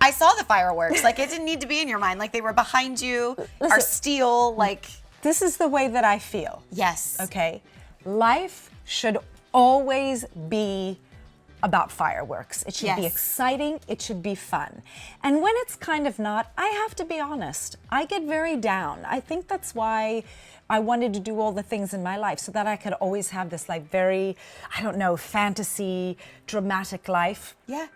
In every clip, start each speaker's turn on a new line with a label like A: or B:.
A: I saw the fireworks. Like, it didn't need to be in your mind. Like, they were behind you, our steel, like.
B: This is the way that I feel.
A: Yes.
B: Okay? Life should always be about fireworks. It should be exciting. It should be fun. And when it's kind of not, I have to be honest, I get very down. I think that's why I wanted to do all the things in my life, so that I could always have this like very, I don't know, fantasy, dramatic life.
A: Yeah.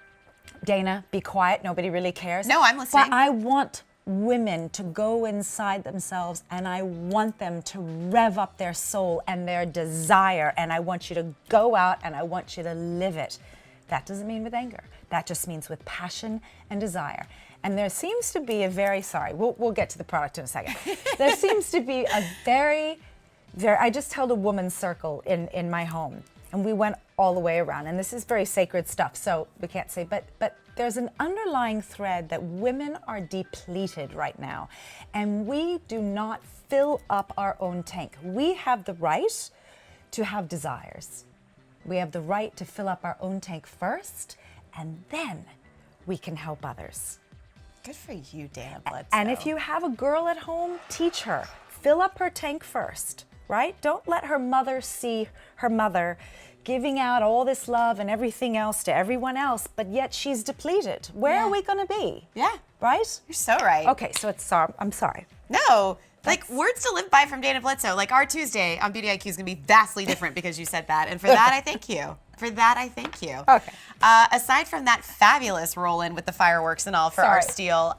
B: Dana, be quiet. Nobody really cares.
A: No, I'm listening.
B: But I want women to go inside themselves, and I want them to rev up their soul and their desire, and I want you to go out and I want you to live it. That doesn't mean with anger. That just means with passion and desire. And there seems to be a very, we'll get to the product in a second. There seems to be a very, I just held a woman's circle in my home, and we went all the way around, and this is very sacred stuff, so we can't say, but there's an underlying thread that women are depleted right now, and we do not fill up our own tank. We have the right to have desires. We have the right to fill up our own tank first, and then we can help others.
A: Good for you, Dana Bledsoe.
B: And if you have a girl at home, teach her. Fill up her tank first, right? Don't let her mother see her mother giving out all this love and everything else to everyone else, but yet she's depleted. Where are we going to be?
A: Yeah.
B: Right?
A: You're so right.
B: Okay, so I'm sorry.
A: No. Like, words to live by from Dana Bledsoe. Like, our Tuesday on Beauty IQ is going to be vastly different because you said that. And for that, I thank you. For that, I thank you.
B: Okay.
A: Aside from that fabulous roll-in with the fireworks and all for our steel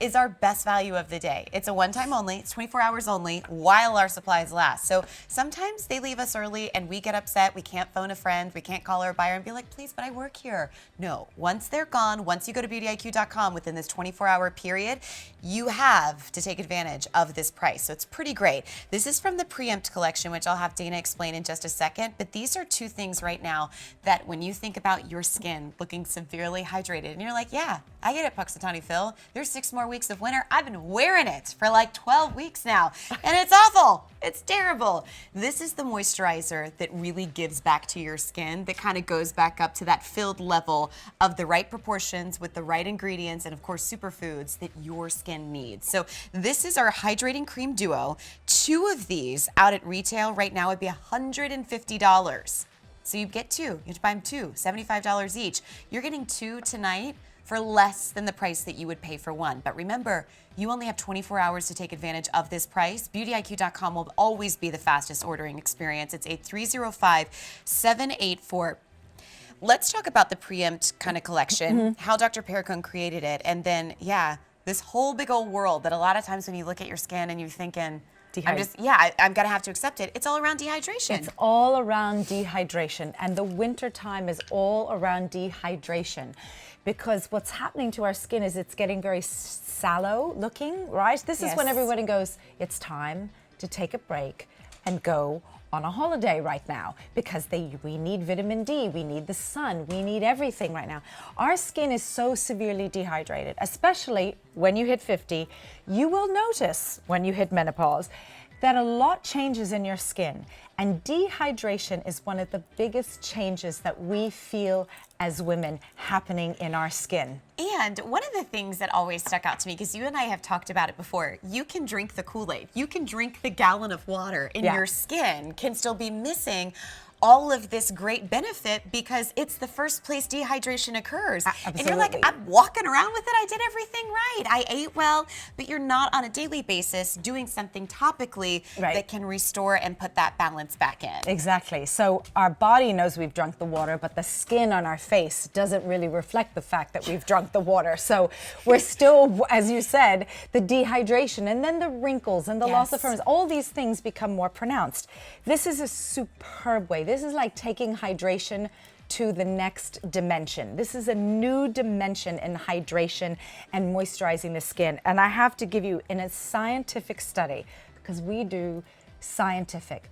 A: is our best value of the day. It's a one-time only. It's 24 hours only while our supplies last. So sometimes they leave us early and we get upset. We can't phone a friend. We can't call our buyer and be like, please, but I work here. No, once they're gone, once you go to beautyiq.com within this 24-hour period, you have to take advantage of this price. So it's pretty great. This is from the Empt collection, which I'll have Dana explain in just a second. But these are two things right now that when you think about your skin looking severely hydrated, and you're like, yeah, I get it, Puxatawny Phil. There's 6 more weeks of winter. I've been wearing it for like 12 weeks now, and it's awful. It's terrible. This is the moisturizer that really gives back to your skin, that kind of goes back up to that filled level of the right proportions with the right ingredients and, of course, superfoods that your skin needs. So this is our Hydrating Cream Duo. 2 of these out at retail right now would be $150. So you get 2. You have to buy them 2, $75 each. You're getting 2 tonight for less than the price that you would pay for 1. But remember, you only have 24 hours to take advantage of this price. BeautyIQ.com will always be the fastest ordering experience. It's 8305-784. Let's talk about the Empt kind of collection, how Dr. Perricone created it, and then, this whole big old world that a lot of times when you look at your skin and you're thinking, I'm gonna have to accept it. It's all around dehydration.
B: It's all around dehydration, and the winter time is all around dehydration, because what's happening to our skin is it's getting very sallow looking, right? This is when everybody goes, it's time to take a break and go on a holiday right now, because we need vitamin D, we need the sun, we need everything right now. Our skin is so severely dehydrated, especially when you hit 50. You will notice when you hit menopause that a lot changes in your skin, and dehydration is one of the biggest changes that we feel as women happening in our skin.
A: And one of the things that always stuck out to me, because you and I have talked about it before, you can drink the Kool-Aid, you can drink the gallon of water, and your skin can still be missing all of this great benefit because it's the first place dehydration occurs.
B: Absolutely.
A: And you're like, I'm walking around with it, I did everything right, I ate well, but you're not on a daily basis doing something topically that can restore and put that balance back in.
B: Exactly. So our body knows we've drunk the water, but the skin on our face doesn't really reflect the fact that we've drunk the water. So we're still, as you said, the dehydration, and then the wrinkles and the loss of firmness, all these things become more pronounced. This is a superb way. This is like taking hydration to the next dimension. This is a new dimension in hydration and moisturizing the skin. And I have to give you, in a scientific study, because we do scientific,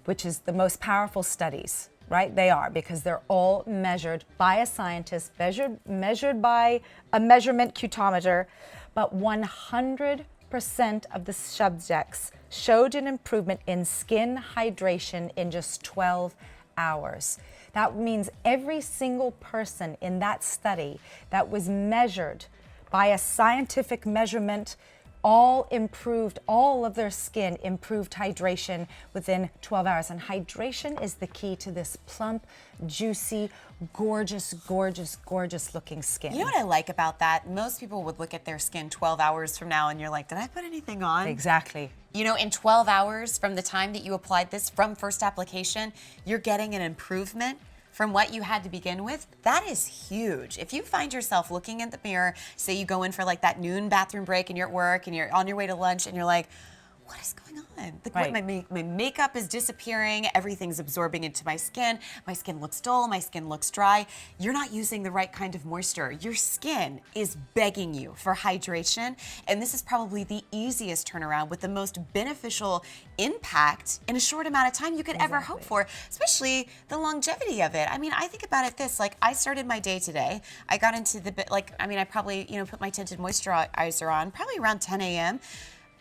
B: which is the most powerful studies, right? They are, because they're all measured by a scientist, measured by a measurement cutometer, but 100% of the subjects showed an improvement in skin hydration in just 12 hours. That means every single person in that study that was measured by a scientific measurement all improved, all of their skin improved hydration within 12 hours. And hydration is the key to this plump, juicy, gorgeous, gorgeous, gorgeous looking skin.
A: You know what I like about that? Most people would look at their skin 12 hours from now and you're like, did I put anything on?
B: Exactly.
A: You know, in 12 hours from the time that you applied this from first application, you're getting an improvement from what you had to begin with. That is huge. If you find yourself looking in the mirror, say you go in for like that noon bathroom break and you're at work and you're on your way to lunch and you're like, what is going on? Like,
B: Right.
A: my makeup is disappearing, everything's absorbing into my skin looks dull, my skin looks dry. You're not using the right kind of moisture. Your skin is begging you for hydration, and this is probably the easiest turnaround with the most beneficial impact in a short amount of time you could ever hope for, especially the longevity of it. I mean, I think about it this, like I started my day today, I got into the, I probably, put my tinted moisturizer on probably around 10 a.m.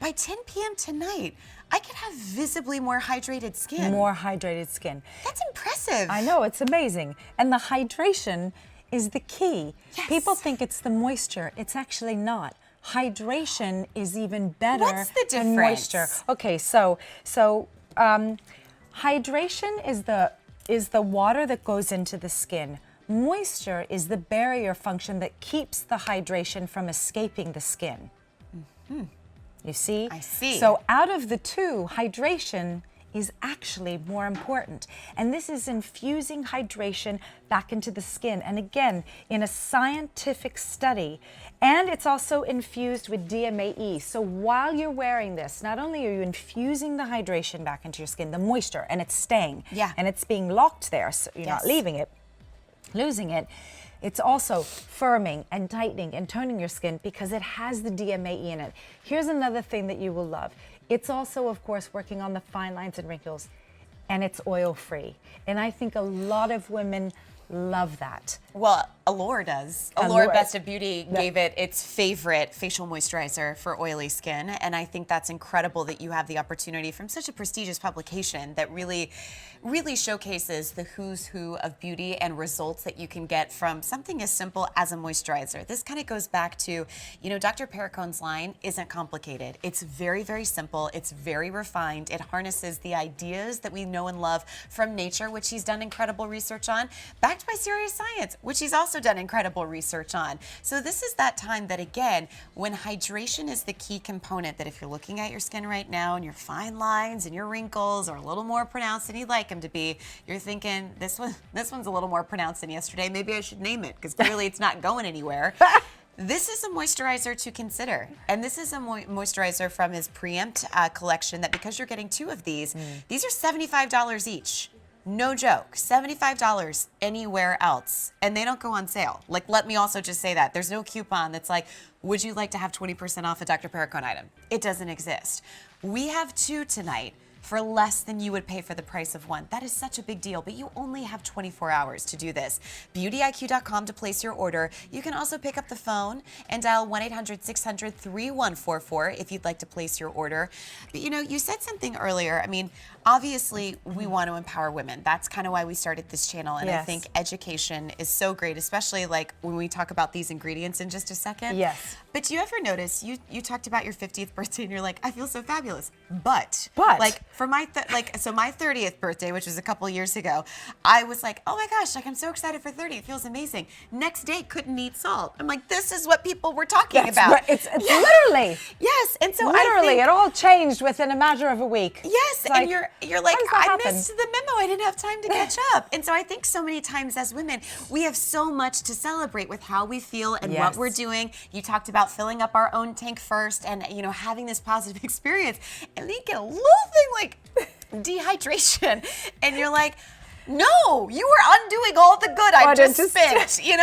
A: By 10 p.m. tonight, I could have visibly more hydrated skin.
B: More hydrated skin.
A: That's impressive.
B: I know, it's amazing. And the hydration is the key.
A: Yes.
B: People think it's the moisture. It's actually not. Hydration is even better
A: What's the
B: than
A: difference?
B: moisture. Okay, so hydration is the water that goes into the skin. Moisture is the barrier function that keeps the hydration from escaping the skin.
A: Mm-hmm.
B: You see?
A: I see.
B: So out of the two, hydration is actually more important. And this is infusing hydration back into the skin. And again, in a scientific study, and it's also infused with DMAE. So while you're wearing this, not only are you infusing the hydration back into your skin, the moisture, and it's staying, and it's being locked there, so you're not leaving it, losing it. It's also firming and tightening and toning your skin because it has the DMAE in it. Here's another thing that you will love. It's also, of course, working on the fine lines and wrinkles, and it's oil-free. And I think a lot of women love that.
A: Well, Allure does. Allure Best of Beauty gave it its favorite facial moisturizer for oily skin, and I think that's incredible that you have the opportunity from such a prestigious publication that really showcases the who's who of beauty and results that you can get from something as simple as a moisturizer. This kind of goes back to, Dr. Perricone's line isn't complicated. It's very, very simple. It's very refined. It harnesses the ideas that we know and love from nature, which he's done incredible research on, backed by serious science, which he's also done incredible research on. So this is that time that, again, when hydration is the key component, that if you're looking at your skin right now and your fine lines and your wrinkles are a little more pronounced than you'd like them to be, you're thinking, this one's a little more pronounced than yesterday. Maybe I should name it because clearly it's not going anywhere. This is a moisturizer to consider. And this is a moisturizer from his Empt collection that, because you're getting two of these are $75 each. No joke, $75 anywhere else. And they don't go on sale. Like, let me also just say that. There's no coupon that's like, would you like to have 20% off a Dr. Perricone item? It doesn't exist. We have two tonight for less than you would pay for the price of one. That is such a big deal, but you only have 24 hours to do this. BeautyIQ.com to place your order. You can also pick up the phone and dial 1-800-600-3144 if you'd like to place your order. But you said something earlier. I mean, obviously, we want to empower women. That's kind of why we started this channel, and I think education is so great, especially like when we talk about these ingredients in just a second.
B: Yes.
A: But do you ever notice, you talked about your 50th birthday and you're like, I feel so fabulous. But like for my my 30th birthday, which was a couple years ago, I was like, oh my gosh, like I'm so excited for 30. It feels amazing. Next day, couldn't eat salt. I'm like, this is what people were talking about.
B: Right. It's literally.
A: Yes. And so
B: literally, it all changed within a matter of a week.
A: Yes.
B: It's
A: And you're like, I missed the memo. I didn't have time to catch up. And so I think so many times as women, we have so much to celebrate with how we feel and what we're doing. You talked about filling up our own tank first and, having this positive experience. And then you get a little thing like dehydration. And you're like, no, you were undoing all the good I just spent, just in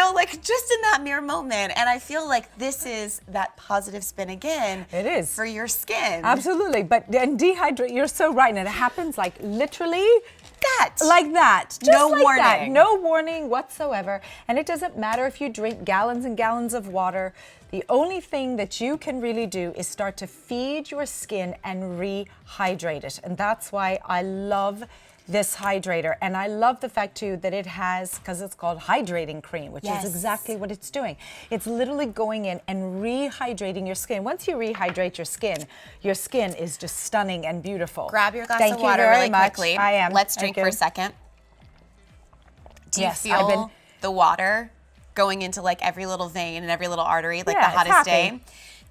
A: that mere moment. And I feel like this is that positive spin again.
B: It is.
A: For your skin.
B: Absolutely. But then dehydrate, you're so right. And it happens like literally
A: like that.
B: Just
A: no
B: like
A: warning.
B: That. No warning whatsoever. And it doesn't matter if you drink gallons and gallons of water. The only thing that you can really do is start to feed your skin and rehydrate it. And that's why I love this hydrator. And I love the fact too that it has, because it's called hydrating cream, which
A: Yes.
B: is exactly what it's doing. It's literally going in and rehydrating your skin. Once you rehydrate your skin is just stunning and beautiful.
A: Grab your glass
B: Thank
A: of
B: you
A: water
B: very
A: really
B: much.
A: quickly.
B: I am.
A: Let's drink
B: Thank
A: for
B: you.
A: a second. Do you
B: Yes, I've
A: feel
B: been-
A: the water going into like every little vein and every little artery, like
B: Yeah,
A: the
B: it's
A: hottest
B: happy.
A: day?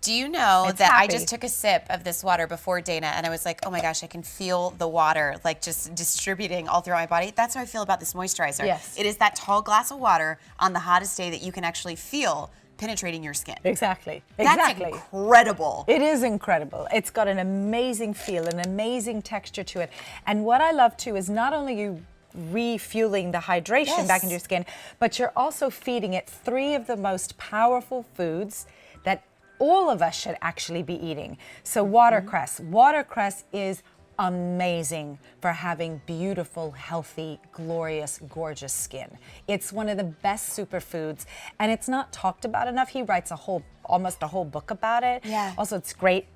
A: Do you know
B: It's
A: that I
B: happy.
A: just took a sip of this water before Dana and I was like, oh my gosh, I can feel the water like just distributing all throughout my body. That's how I feel about this moisturizer.
B: Yes.
A: It is that tall glass of water on the hottest day that you can actually feel penetrating your skin.
B: Exactly.
A: That's
B: Exactly.
A: incredible.
B: It is incredible. It's got an amazing feel, an amazing texture to it. And what I love too is not only you refueling the hydration
A: Yes.
B: back into your skin, but you're also feeding it 3 of the most powerful foods that all of us should actually be eating. So watercress. Watercress is amazing for having beautiful, healthy, glorious, gorgeous skin. It's one of the best superfoods, and it's not talked about enough. He writes almost a whole book about it.
A: Yeah.
B: Also, it's great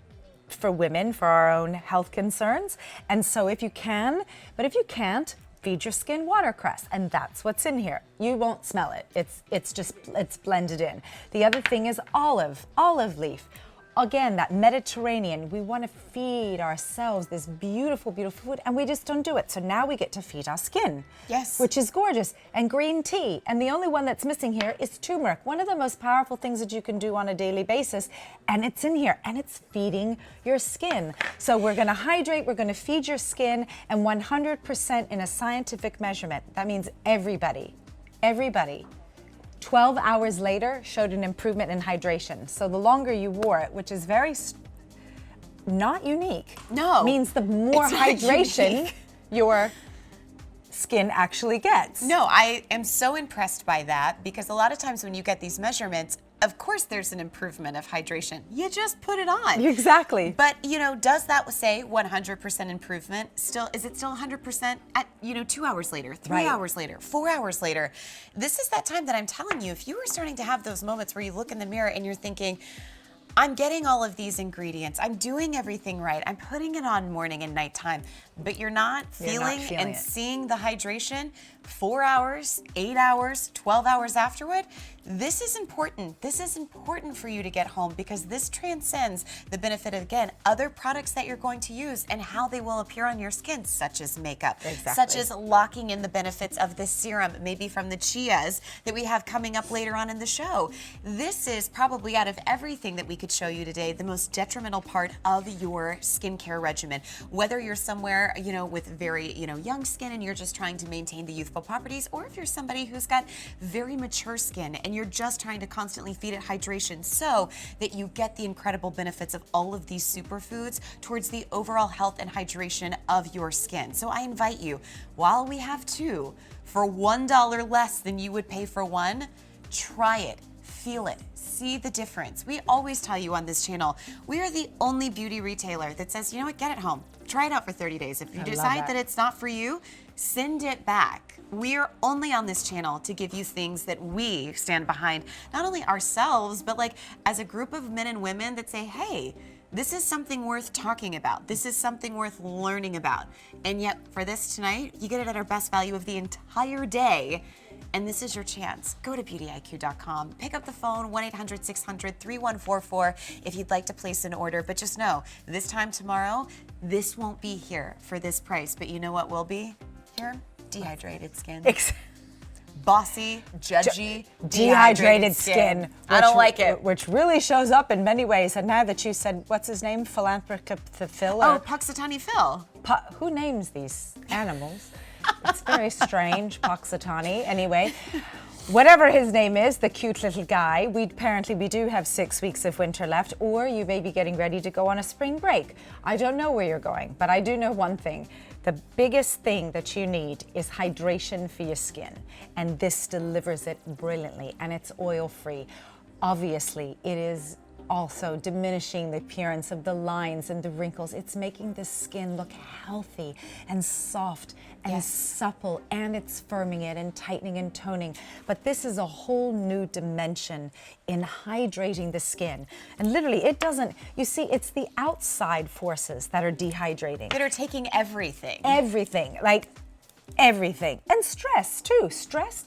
B: for women for our own health concerns. And so if you can, but if you can't, feed your skin watercress, and that's what's in here. You won't smell it. It's blended in. The other thing is olive leaf. Again, that Mediterranean, we want to feed ourselves this beautiful, beautiful food, and we just don't do it. So now we get to feed our skin.
A: Yes.
B: Which is gorgeous. And green tea. And the only one that's missing here is turmeric, one of the most powerful things that you can do on a daily basis. And it's in here, and it's feeding your skin. So we're going to hydrate, we're going to feed your skin, and 100% in a scientific measurement. That means everybody, 12 hours later showed an improvement in hydration. So the longer you wore it, which is very not unique.
A: No,
B: means the more
A: it's not
B: hydration
A: unique.
B: your skin actually gets.
A: No, I am so impressed by that because a lot of times when you get these measurements, of course there's an improvement of hydration. You just put it on.
B: Exactly.
A: But, does that say 100% improvement? Is it still 100% at, 2 hours later, 3
B: Right.
A: hours later, 4 hours later? This is that time that I'm telling you, if you are starting to have those moments where you look in the mirror and you're thinking, I'm getting all of these ingredients. I'm doing everything right. I'm putting it on morning and nighttime, but you're not feeling and
B: it.
A: seeing the hydration 4 hours, 8 hours, 12 hours afterward. This is important. This is important for you to get home because this transcends the benefit of, again, other products that you're going to use and how they will appear on your skin, such as makeup, such as locking in the benefits of the serum, maybe from the chias that we have coming up later on in the show. This is probably out of everything that we could show you today, the most detrimental part of your skincare regimen. Whether you're somewhere, with very, young skin and you're just trying to maintain the youthful properties, or if you're somebody who's got very mature skin and you're just trying to constantly feed it hydration so that you get the incredible benefits of all of these superfoods towards the overall health and hydration of your skin. So I invite you, while we have 2 for $1 less than you would pay for 1, try it. Feel it. See the difference. We always tell you on this channel, we are the only beauty retailer that says, you know what, get it home. Try it out for 30 days. If you decide that it's not for you, send it back. We're only on this channel to give you things that we stand behind, not only ourselves, but like as a group of men and women that say, hey, this is something worth talking about. This is something worth learning about. And yet for this tonight, you get it at our best value of the entire day. And this is your chance. Go to beautyiq.com, pick up the phone, 1-800-600-3144 if you'd like to place an order. But just know, this time tomorrow, this won't be here for this price. But you know what will be here? Dehydrated skin. Bossy, judgy,
B: dehydrated skin.
A: I don't like it.
B: Which really shows up in many ways. And now that you said, what's his name? Philanthropic Phil?
A: Oh, Puxatani Phil.
B: Who names these animals? It's very strange, Puxatani. Anyway, whatever his name is, the cute little guy, we do have 6 weeks of winter left, or you may be getting ready to go on a spring break. I don't know where you're going, but I do know one thing. The biggest thing that you need is hydration for your skin, and this delivers it brilliantly, and it's oil-free. Obviously, it is also diminishing the appearance of the lines and the wrinkles. It's making the skin look healthy and soft and supple, and it's firming it and tightening and toning. But this is a whole new dimension in hydrating the skin. And literally, it doesn't, you see, it's the outside forces that are dehydrating.
A: That are taking everything.
B: Everything. Like, everything. And stress too. Stress